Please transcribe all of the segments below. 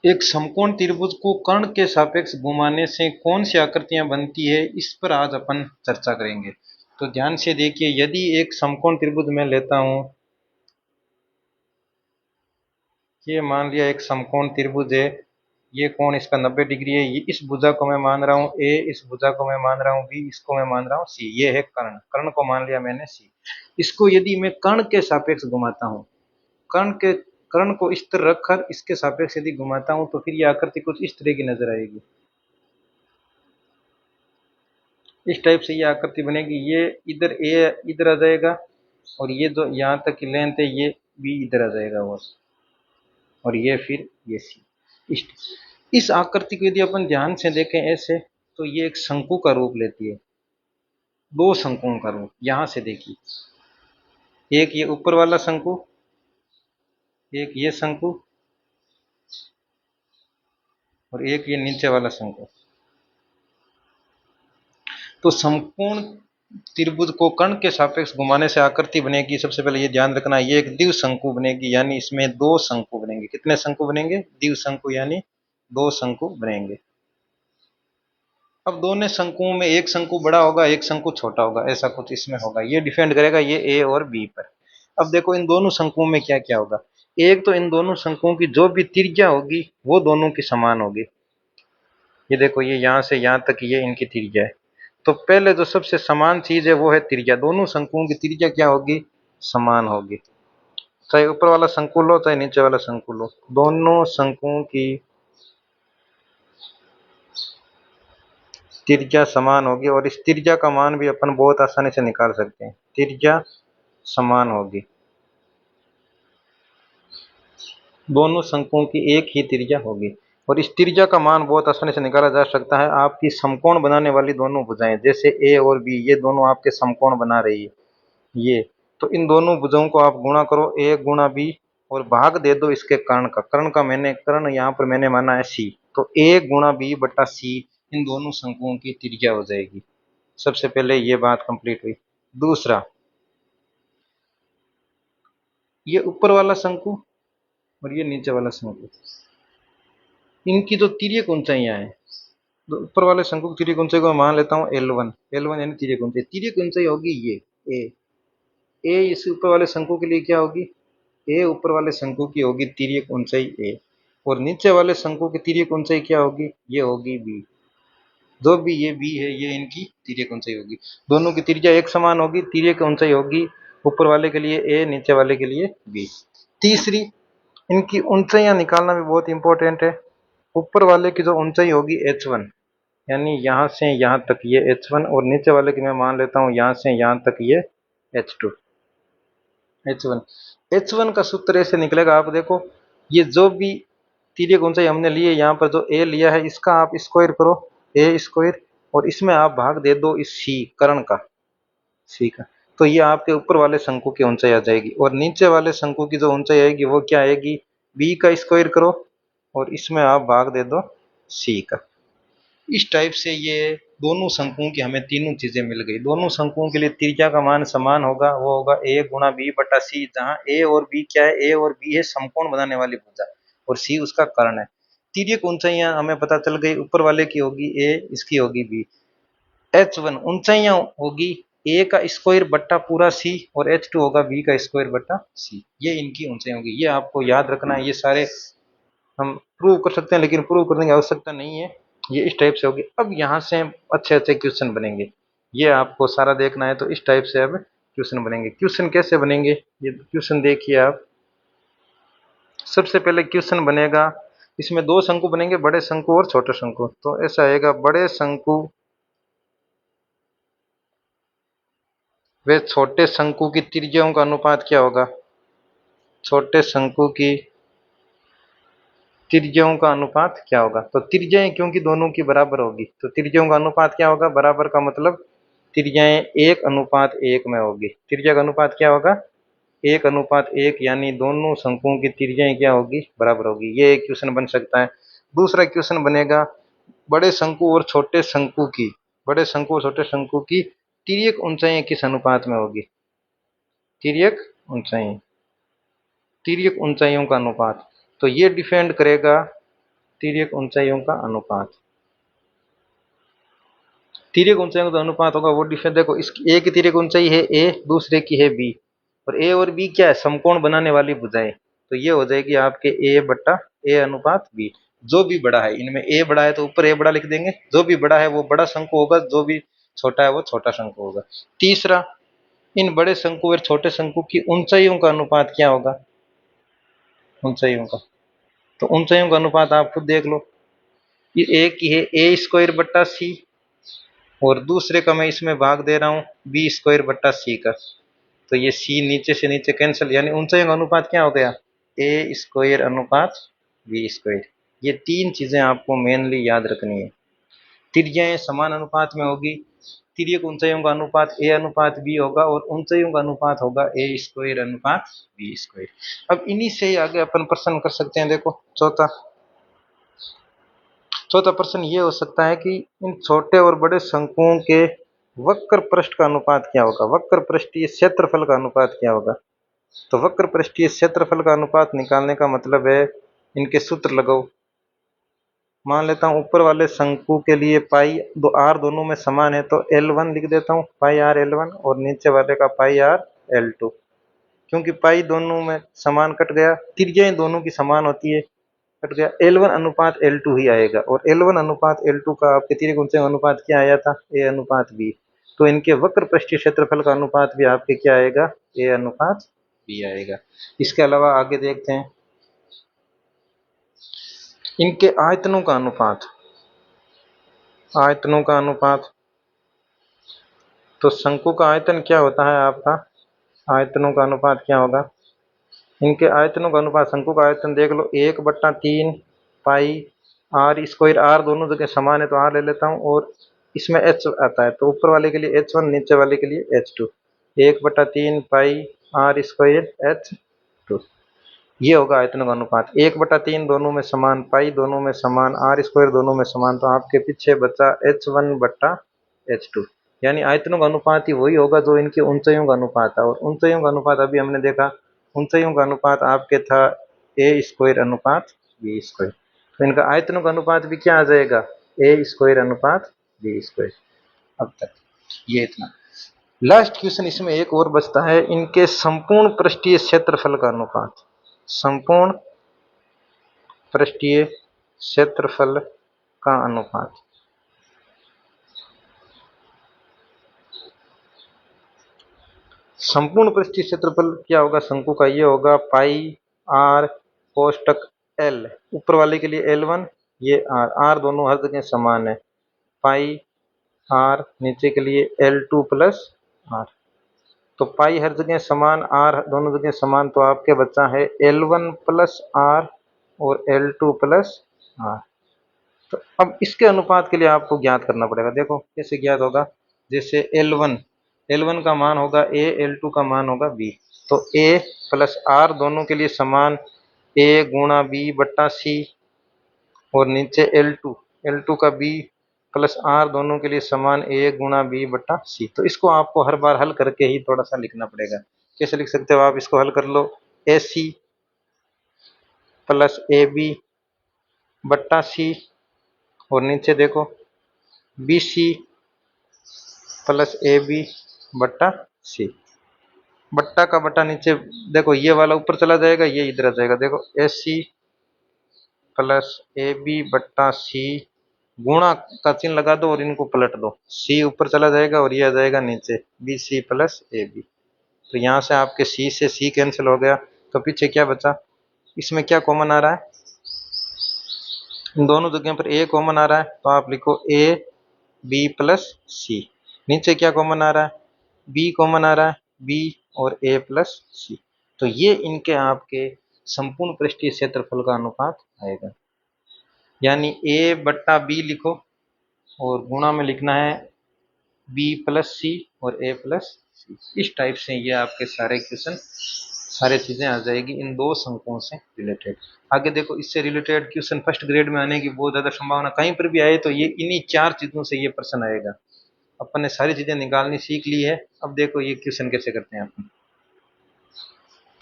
एक समकोण त्रिभुज को कर्ण के सापेक्ष घुमाने से कौन सी आकृतियां बनती है, इस पर आज अपन चर्चा करेंगे। तो ध्यान से देखिए, यदि एक समकोण त्रिभुज मैं लेता हूं, ये मान लिया एक समकोण त्रिभुज है, ये कोण इसका 90 डिग्री है, ये इस भुजा को मैं मान रहा हूँ ए, इस भुजा को मैं मान रहा हूँ बी, इसको मैं मान रहा हूँ सी। ये है कर्ण, कर्ण को मान लिया मैंने सी। इसको यदि मैं कर्ण के सापेक्ष घुमाता हूँ, कर्ण को इस तरह रखकर इसके सापेक्ष यदि घुमाता हूं, तो फिर ये आकृति कुछ इस तरह की नजर आएगी। इस टाइप से ये आकृति बनेगी। ये इधर ए इधर आ जाएगा, और ये जो यहाँ तक की लेंथ है ये बी इधर आ जाएगा, और ये फिर ये सी। इस आकृति को यदि अपन ध्यान से देखें ऐसे, तो ये एक शंकु का रूप लेती है, दो शंकुओं का रूप। यहां से देखिए, एक ये ऊपर वाला शंकु, एक ये शंकु, और एक ये नीचे वाला शंकु। तो समकोण त्रिभुज को कर्ण के सापेक्ष घुमाने से आकृति बनेगी। सबसे पहले ये ध्यान रखना, ये एक द्विशंकु बनेगी, यानी इसमें दो शंकु बनेंगे। कितने शंकु बनेंगे? द्विशंकु, यानी दो शंकु बनेंगे। अब दोनों शंकुओं में एक शंकु बड़ा होगा, एक शंकु छोटा होगा, ऐसा कुछ इसमें होगा। ये डिपेंड करेगा ये ए और बी पर। अब देखो इन दोनों शंकुओं में क्या क्या होगा। एक तो इन दोनों शंकुओं की जो भी त्रिज्या होगी वो दोनों की समान होगी। ये देखो, ये यहां से यहां तक ये इनकी त्रिज्या है। तो पहले जो सबसे समान चीज है वो है त्रिज्या। दोनों शंकुओं की त्रिज्या क्या होगी? समान होगी। चाहे ऊपर वाला शंकु लो चाहे नीचे वाला शंकु लो, दोनों शंकुओं की त्रिज्या समान होगी। और इस त्रिज्या का मान भी अपन बहुत आसानी से निकाल सकते हैं। त्रिज्या समान होगी, दोनों शंकुओं की एक ही त्रिज्या होगी। और इस त्रिज्या का मान बहुत आसानी से निकाला जा सकता है। आपकी समकोण बनाने वाली दोनों भुजाएं, जैसे ए और बी, ये दोनों आपके समकोण बना रही है ये, तो इन दोनों भुजाओं को आप गुणा करो, ए गुणा बी, और भाग दे दो इसके कर्ण का। कर्ण यहाँ पर मैंने माना है सी, तो ए गुणा बी बटा सी इन दोनों शंकुओं की त्रिज्या हो जाएगी। सबसे पहले ये बात कंप्लीट हुई। दूसरा, ये ऊपर वाला शंकु और ये नीचे वाला शंकु, इनकी जो तिर्यक ऊंचाइयां हैं, तो ऊपर वाले शंकु की तिर्यक ऊंचाई को मान लेता हूँ L1। L1 यानी तिर्यक ऊंचाई। तिर्यक ऊंचाई होगी ये ए। ए इस ऊपर वाले शंकु के लिए क्या होगी? ए ऊपर वाले शंकु की होगी तिर्यक ऊंचाई ए, और नीचे वाले शंकु की तिर्यक ऊंचाई क्या होगी? ये होगी बी। जो भी ये बी है ये इनकी तिर्यक ऊंचाई होगी। दोनों की त्रिज्या एक समान होगी, तिर्यक ऊंचाई होगी ऊपर वाले के लिए ए, नीचे वाले के लिए बी। तीसरी, इनकी ऊंचाइयां निकालना भी बहुत इंपॉर्टेंट है। ऊपर वाले की जो ऊंचाई होगी H1, यानी यहां से यहां तक ये H1, और नीचे वाले की मैं मान लेता हूं यहां से यहां तक ये H2। H1, H1 का सूत्र ऐसे निकलेगा, आप देखो, ये जो भी तिर्यक ऊंचाई हमने ली है, यहाँ पर जो ए लिया है इसका आप स्क्वायर करो, ए स्क्वायर, और इसमें आप भाग दे दो इस सी, कर्ण का, सी का। तो ये आपके ऊपर वाले शंकु की ऊंचाई आ जाएगी। और नीचे वाले शंकु की जो ऊंचाई आएगी वो क्या आएगी? बी का स्क्वायर करो, और इसमें आप भाग दे दो सी का। इस टाइप से ये दोनों शंकुओं की हमें तीनों चीजें मिल गई। दोनों शंकुओं के लिए त्रिज्या का मान समान होगा, वो होगा ए गुणा बी बटा सी, जहां ए और बी क्या है? ए और बी है समकोण बनाने वाली भुजा, और सी उसका कर्ण है। तिर्यक ऊंचाइयां हमें पता चल गई, ऊपर वाले की होगी ए, इसकी होगी बी। H1 ऊंचाइयां होगी ए का स्क्वायर बट्टा पूरा सी, और H2 होगा बी का स्क्वायर बट्टा सी। ये इनकी ऊंचाई होगी। ये आपको याद रखना है। ये सारे हम प्रूव कर सकते हैं, लेकिन प्रूव करने की आवश्यकता नहीं है। ये इस टाइप से होगी। अब यहाँ से अच्छे अच्छे क्वेश्चन बनेंगे, ये आपको सारा देखना है। तो इस टाइप से अब क्वेश्चन बनेंगे। क्वेश्चन कैसे बनेंगे, ये क्वेश्चन देखिए आप। सबसे पहले क्वेश्चन बनेगा, इसमें दो शंकु बनेंगे, बड़े शंकु और छोटे शंकु। तो ऐसा आएगा, बड़े शंकु वे छोटे शंकु की त्रिज्याओं का अनुपात क्या होगा? छोटे शंकु की त्रिज्याओं का अनुपात क्या होगा? तो त्रिज्याएं क्योंकि दोनों की बराबर होगी, तो त्रिज्याओं का अनुपात क्या होगा? बराबर का मतलब त्रिज्याएं 1:1 में होगी। त्रिज्या का अनुपात क्या होगा? 1:1, यानी दोनों शंकुओं की त्रिज्याएं क्या होगी? बराबर होगी। ये एक क्वेश्चन बन सकता है। दूसरा क्वेश्चन बनेगा, बड़े शंकु और छोटे शंकु की, बड़े शंकु और छोटे शंकु की तिर्यक ऊंचाइयां किस अनुपात में होगी? तिर्यक ऊंचाई, तिर्यक ऊंचाइयों का अनुपात। तो ये डिपेंड करेगा तिर्यक ऊंचाइयों का अनुपात। तिर्यक ऊंचाइयों का अनुपात होगा वो डिफरेंस। देखो इसकी एक की तिर्यक ऊंचाई है ए, दूसरे की है बी, और ए और बी क्या है, समकोण बनाने वाली भुजाएं। तो ये हो जाएगी आपके ए बट्टा ए अनुपात बी। जो भी बड़ा है इनमें, ए बड़ा है तो ऊपर ए बड़ा लिख देंगे, जो भी बड़ा है वो बड़ा शंकु होगा, जो भी छोटा है वो छोटा शंकु होगा। तीसरा, इन बड़े शंकु और छोटे शंकु की ऊंचाइयों का अनुपात क्या होगा, ऊंचाइयों का। तो ऊंचाइयों का अनुपात आप खुद देख लो। ये एक की है ए स्क्वायर बट्टा सी, और दूसरे का मैं इसमें भाग दे रहा हूँ बी स्क्वायर बट्टा सी का। तो ये सी नीचे से नीचे कैंसिल, यानी ऊंचाइयों का अनुपात क्या हो गया, ए स्क्वायर अनुपात बी स्क्वायर। ये तीन चीजें आपको मेनली याद रखनी है। तिर्यें समान अनुपात में होगी, तिर्यक ऊंचाइयों का अनुपात ए अनुपात बी होगा, और ऊंचाइयों का अनुपात होगा ए स्क्वायर अनुपात बी स्क्वायर। अब इन्हीं से ही आगे अपन प्रश्न कर सकते हैं। देखो चौथा, चौथा प्रश्न ये हो सकता है कि इन छोटे और बड़े शंकुओं के वक्र पृष्ठ का अनुपात क्या होगा, वक्र पृष्ठीय क्षेत्रफल का अनुपात क्या होगा। तो वक्र पृष्ठीय क्षेत्रफल का अनुपात निकालने का मतलब है, इनके सूत्र लगाओ। मान लेता हूं ऊपर वाले शंकु के लिए पाई दो आर दोनों में समान है, तो L1 लिख देता हूं, पाई आर L1, और नीचे वाले का पाई आर L2। क्योंकि पाई दोनों में समान कट गया, त्रिज्याएं दोनों की समान होती है, कट गया, L1 अनुपात L2 ही आएगा। और L1 अनुपात L2 का आपके तिर्यक ऊंचाई अनुपात क्या आया था, ए अनुपात बी। तो इनके वक्र पृष्ठीय क्षेत्रफल का अनुपात भी आपके क्या आएगा, ए अनुपात बी आएगा। इसके अलावा आगे देखते हैं इनके आयतनों का अनुपात, आयतनों का अनुपात। तो शंकु का आयतन क्या होता है आपका, आयतनों का अनुपात क्या होगा, इनके आयतनों का अनुपात। शंकु का आयतन देख लो, 1/3 पाई आर स्क्वायर, आर दोनों जगह समान है तो आर ले लेता हूँ, और इसमें एच आता है, तो ऊपर वाले के लिए H1, नीचे वाले के लिए H2। 1/3 pi are square H2, ये होगा आयतनों का अनुपात। 1/3 दोनों में समान, पाई दोनों में समान, आर स्क्वायर दोनों में समान, तो आपके पीछे बचा H1/H2। यानी आयतनों का अनुपात ही वही होगा जो इनकी ऊंचाइयों का अनुपात है। और ऊंचाइयों का अनुपात अभी हमने देखा, ऊंचाइयों का अनुपात आपके था ए स्क्वायर अनुपात बी स्क्वायर। तो इनका आयतनों का अनुपात भी क्या आ जाएगा, ए स्क्वायर अनुपात बी स्क्वायर। अब तक ये इतना। लास्ट क्वेश्चन इसमें एक और बचता है, इनके संपूर्ण पृष्ठीय क्षेत्रफल का अनुपात, संपूर्ण पृष्ठीय क्षेत्रफल का अनुपात। संपूर्ण पृष्ठीय क्षेत्रफल क्या होगा शंकु का, ये होगा पाई आर कोष्टक एल, ऊपर वाले के लिए L1, ये आर, आर दोनों हर जगह समान है, पाई आर, नीचे के लिए L2 प्लस आर। तो पाई हर जगह समान, आर दोनों जगह समान, तो आपके बच्चा है L1 प्लस आर और L2 प्लस आर। तो अब इसके अनुपात के लिए आपको ज्ञात करना पड़ेगा। देखो कैसे ज्ञात होगा, जैसे L1 का मान होगा A, L2 का मान होगा B। तो A प्लस आर दोनों के लिए समान A गुणा B बट्टा C, और नीचे L2 का B प्लस आर दोनों के लिए समान A गुणा B बट्टा C। तो इसको आपको हर बार हल करके ही थोड़ा सा लिखना पड़ेगा। कैसे लिख सकते हो आप, इसको हल कर लो, AC प्लस AB बट्टा C, और नीचे देखो BC प्लस AB बट्टा C। बट्टा का बट्टा नीचे देखो, ये वाला ऊपर चला जाएगा, ये इधर आ जाएगा। देखो AC प्लस AB बट्टा C, गुणा का चिन्ह लगा दो और इनको पलट दो, C ऊपर चला जाएगा और ये आ जाएगा नीचे BC प्लस AB। तो यहाँ से आपके C से C कैंसिल हो गया, तो पीछे क्या बचा, इसमें क्या कॉमन आ रहा है, इन दोनों जगह पर A कॉमन आ रहा है, तो आप लिखो A B प्लस C। नीचे क्या कॉमन आ रहा है, B कॉमन आ रहा है, B और A प्लस C। तो ये इनके आपके संपूर्ण पृष्ठीय क्षेत्रफल का अनुपात आएगा। यानी A बट्टा B लिखो, और गुणा में लिखना है B प्लस C और A प्लस C। इस टाइप से ये आपके सारे क्वेश्चन, सारे चीजें आ जाएगी इन दो संख्याओं से रिलेटेड। आगे देखो इससे रिलेटेड क्वेश्चन फर्स्ट ग्रेड में आने की बहुत ज्यादा संभावना, कहीं पर भी आए तो ये इन्हीं चार चीजों से ये प्रश्न आएगा। अपन ने सारी चीजें निकालनी सीख ली है, अब देखो ये क्वेश्चन कैसे करते हैं अपन।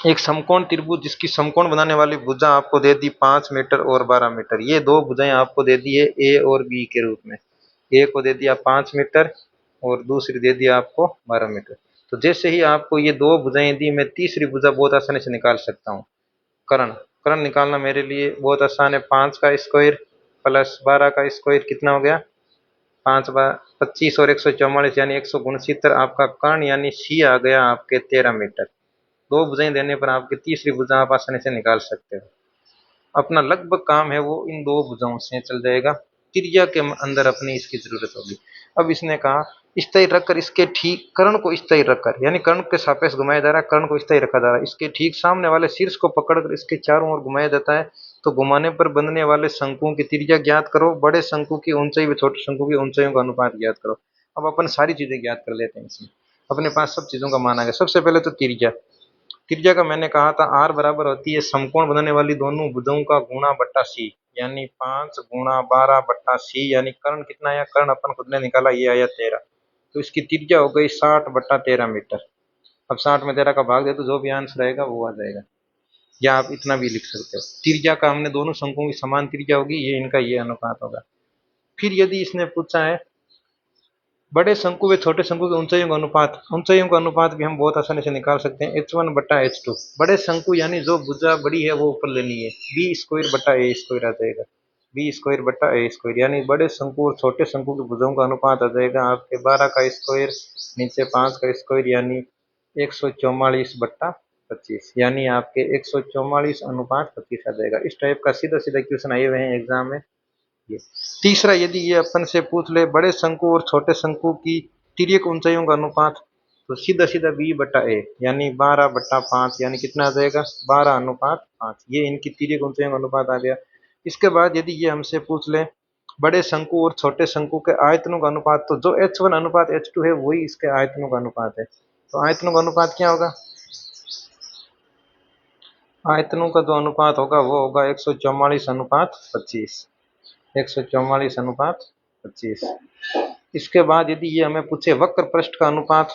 एक समकोण त्रिभुज जिसकी समकोण बनाने वाली भुजा आपको दे दी 5 मीटर और 12 मीटर। ये दो भुजाएं आपको दे दी है ए और बी के रूप में। ए को दे दिया 5 मीटर और दूसरी दे दिया आपको 12 मीटर। तो जैसे ही आपको ये दो भुजाएं दी, मैं तीसरी भुजा बहुत आसानी से निकाल सकता हूँ। कर्ण कर्ण निकालना मेरे लिए बहुत आसान है। 5 का स्क्वायर प्लस 12 का स्क्वायर कितना हो गया? 5 × 25 और 144 यानी 169। आपका कर्ण यानी सी आ गया आपके 13 मीटर। दो भुजाएं देने पर आपकी तीसरी भुजा आप आसानी से निकाल सकते हो। अपना लगभग काम है वो इन दो भुजाओं से चल जाएगा। त्रिज्या के अंदर अपनी इसकी जरूरत होगी। अब इसने कहा स्थिर रखकर इसके ठीक कर्ण को स्थिर रखकर, यानी कर्ण के सापेक्ष घुमाया जा रहा है, कर्ण को स्थिर रखा जा रहा है। इसके ठीक सामने वाले शीर्ष को पकड़कर इसके चारों ओर घुमाया जाता है। तो घुमाने पर बनने वाले शंकुओं की त्रिज्या ज्ञात करो, बड़े शंकु की ऊंचाई व छोटे शंकु की ऊंचाइयों का अनुपात ज्ञात करो। अब अपन सारी चीजें ज्ञात कर लेते हैं इसमें। अपने पास सब चीजों का मान आ गया। सबसे पहले तो त्रिज्या। त्रिज्या का मैंने कहा था आर बराबर होती है समकोण बनाने वाली दोनों भुजाओं का गुणा बट्टा सी, यानी 5 × 12 बट्टा सी। यानी कर्ण कितना आया? कर्ण अपन खुद ने निकाला, ये आया 13। तो इसकी त्रिज्या हो गई 60/13 मीटर। अब 60 में 13 का भाग दे तो जो भी आंसर आएगा वो आ जाएगा। या आप इतना भी लिख सकते हो। त्रिज्या का हमने दोनों शंकुओं की समान त्रिज्या होगी, ये इनका ये अनुपात होगा। फिर यदि इसने पूछा है बड़े शंकु व छोटे शंकु के ऊंचाइयों का अनुपात, ऊंचाइयों का अनुपात भी हम बहुत आसानी से निकाल सकते हैं। h1/h2। बड़े शंकु यानी जो भुजा बड़ी है वो ऊपर लेनी है, b² बटा a² आ जाएगा। b²/a², यानी बड़े शंकु और छोटे शंकु की भुजाओं का अनुपात आ जाएगा आपके 12 का स्क्वायर नीचे 5 का स्क्वायर, यानी 144/25, यानी आपके 144/25 आ जाएगा। इस टाइप का सीधा सीधा क्वेश्चन आए हुए हैं एग्जाम में। ये तीसरा, यदि ये अपन से पूछ ले बड़े शंकु और छोटे शंकु की तिर्यक ऊंचाइयों का अनुपात, तो सीधा सीधा b/a, यानी 12/5, यानी कितना आ जाएगा? 12:5। ये इनकी तिर्यक ऊंचाइयों का अनुपात आ गया। इसके बाद यदि ये हमसे पूछ ले बड़े शंकु और छोटे शंकु के आयतनों का अनुपात, तो जो h1/h2 है वही इसके आयतनों का अनुपात है। तो आयतनों का अनुपात क्या होगा? आयतनों का जो अनुपात होगा वो होगा 144/25। 144/25। इसके बाद यदि ये हमें पूछे वक्र पृष्ठ का अनुपात,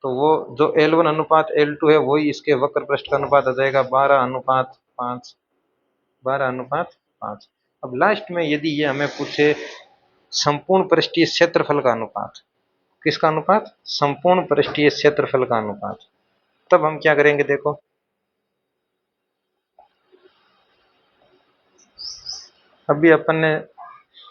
तो वो जो L1/L2 है वही इसके वक्र पृष्ठ का अनुपात आ जाएगा 12:5। 12:5। अब लास्ट में यदि ये हमें पूछे संपूर्ण पृष्ठीय क्षेत्रफल का अनुपात, किसका अनुपात? संपूर्ण पृष्ठीय क्षेत्रफल का अनुपात, तब हम क्या करेंगे देखो। अभी अपन ने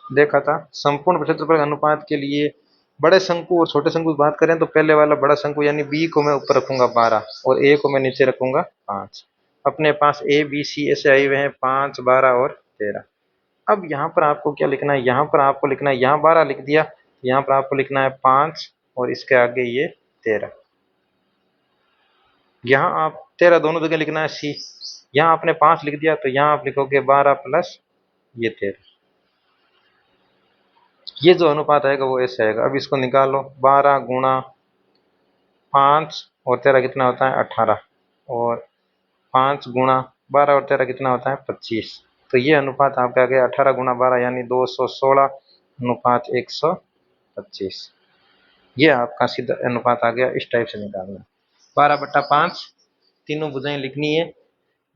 देखा था संपूर्ण क्षेत्रफल अनुपात के लिए बड़े शंकु और छोटे शंकु की बात करें तो पहले वाला बड़ा शंकु यानी बी को मैं ऊपर रखूंगा 12 और ए को मैं नीचे रखूंगा 5। अपने पास ए बी सी ऐसे आए हुए हैं 5, 12 और 13। अब यहाँ पर आपको क्या लिखना है? यहाँ पर आपको लिखना है, यहाँ 12 लिख दिया, यहाँ पर आपको लिखना है 5 और इसके आगे ये 13। यहाँ आप 13 दोनों जगह लिखना है सी। यहाँ आपने 5 लिख दिया तो यहाँ आप लिखोगे 12 प्लस ये 13। ये जो अनुपात आएगा वो ऐसे आएगा। अब इसको निकालो, 12 × 5 और 13 कितना होता है? 18। और 5 × 12 और 13 कितना होता है? 25। तो ये अनुपात आपका आ गया 18 × 12 यानी 216/125। ये आपका सीधा अनुपात आ गया। इस टाइप से निकालना। 12/5 तीनों भुजाएं लिखनी है।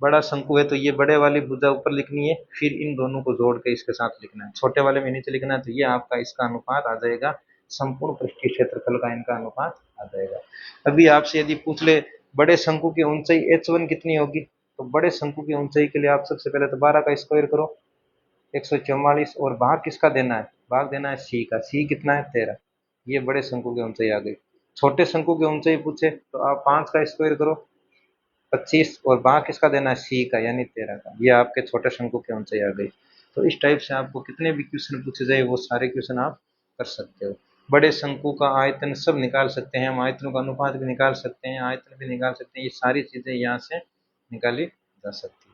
बड़ा शंकु है तो ये बड़े वाली भुजा ऊपर लिखनी है, फिर इन दोनों को जोड़ के इसके साथ लिखना है। छोटे वाले में नीचे लिखना है। तो ये आपका इसका अनुपात आ जाएगा, संपूर्ण पृष्ठीय क्षेत्रफल का इनका अनुपात आ जाएगा। अभी आपसे यदि पूछ ले बड़े शंकु की ऊंचाई h1 कितनी होगी, तो बड़े शंकु की ऊंचाई के लिए आप सबसे पहले तो 12 का स्क्वायर करो 144 और भाग किसका देना है? भाग देना है सी का। सी कितना है? 13। ये बड़े शंकु की ऊंचाई आ गई। छोटे शंकु की ऊंचाई पूछे तो आप 5 का स्क्वायर करो 25 और भाग किसका देना है? सी का, यानी 13 का। ये आपके छोटे शंकु की ऊंचाई आ गई। तो इस टाइप से आपको कितने भी क्वेश्चन पूछे जाए वो सारे क्वेश्चन आप कर सकते हो। बड़े शंकु का आयतन सब निकाल सकते हैं हम, आयतनों का अनुपात भी निकाल सकते हैं, आयतन भी निकाल सकते हैं। ये सारी चीजें यहाँ से निकाली जा सकती है।